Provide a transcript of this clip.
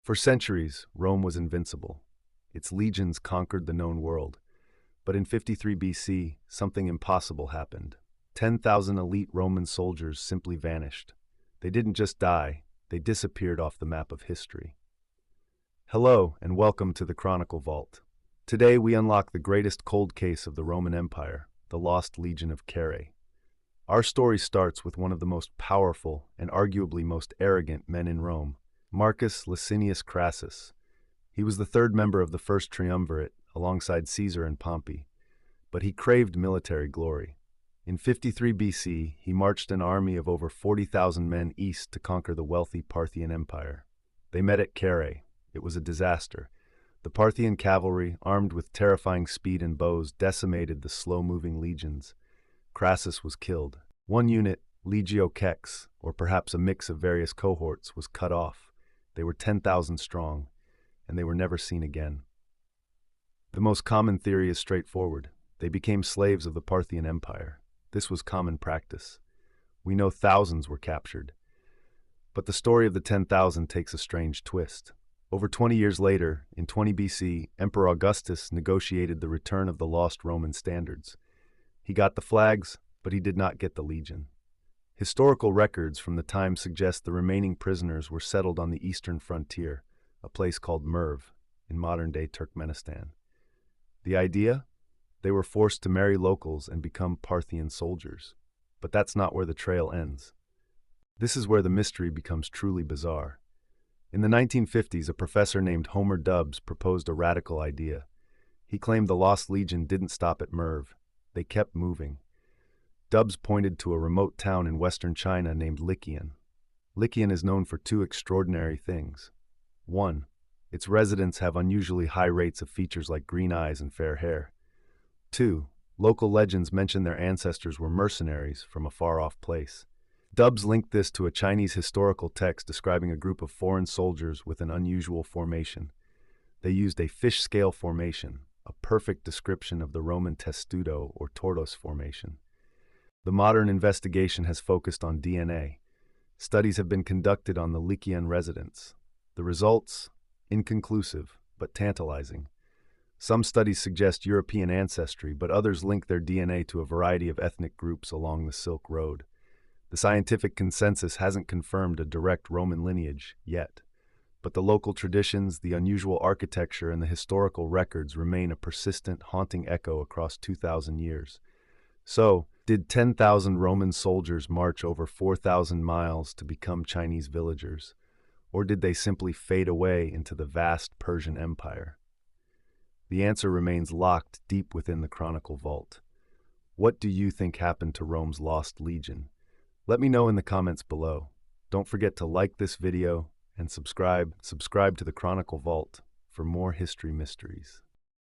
For centuries, Rome was invincible. Its legions conquered the known world. But in 53 BC, something impossible happened. 10,000 elite Roman soldiers simply vanished. They didn't just die, they disappeared off the map of history. Hello, and welcome to the Chronicle Vault. Today we unlock the greatest cold case of the Roman Empire, the Lost Legion of Carrhae. Our story starts with one of the most powerful and arguably most arrogant men in Rome, Marcus Licinius Crassus. He was the third member of the first triumvirate, alongside Caesar and Pompey, but he craved military glory. In 53 BC, he marched an army of over 40,000 men east to conquer the wealthy Parthian Empire. They met at Carrhae. It was a disaster. The Parthian cavalry, armed with terrifying speed and bows, decimated the slow-moving legions. Crassus was killed. One unit, Legio Kex, or perhaps a mix of various cohorts, was cut off. They were 10,000 strong, and they were never seen again. The most common theory is straightforward. They became slaves of the Parthian Empire. This was common practice. We know thousands were captured. But the story of the 10,000 takes a strange twist. Over 20 years later, in 20 BC, Emperor Augustus negotiated the return of the lost Roman standards. He got the flags, but he did not get the legion. Historical records from the time suggest the remaining prisoners were settled on the eastern frontier, a place called Merv, in modern-day Turkmenistan. The idea? They were forced to marry locals and become Parthian soldiers. But that's not where the trail ends. This is where the mystery becomes truly bizarre. In the 1950s, a professor named Homer Dubs proposed a radical idea. He claimed the Lost Legion didn't stop at Merv. They kept moving. Dubs pointed to a remote town in western China named Likian. Likian is known for two extraordinary things. One, its residents have unusually high rates of features like green eyes and fair hair. Two, local legends mention their ancestors were mercenaries from a far-off place. Dubs linked this to a Chinese historical text describing a group of foreign soldiers with an unusual formation. They used a fish-scale formation, a perfect description of the Roman testudo or tortoise formation. The modern investigation has focused on DNA. Studies have been conducted on the Likian residents. The results? Inconclusive, but tantalizing. Some studies suggest European ancestry, but others link their DNA to a variety of ethnic groups along the Silk Road. The scientific consensus hasn't confirmed a direct Roman lineage yet, but the local traditions, the unusual architecture, and the historical records remain a persistent, haunting echo across 2,000 years. So, did 10,000 Roman soldiers march over 4,000 miles to become Chinese villagers? Or did they simply fade away into the vast Persian Empire? The answer remains locked deep within the Chronicle Vault. What do you think happened to Rome's Lost Legion? Let me know in the comments below. Don't forget to like this video and subscribe to the Chronicle Vault for more history mysteries.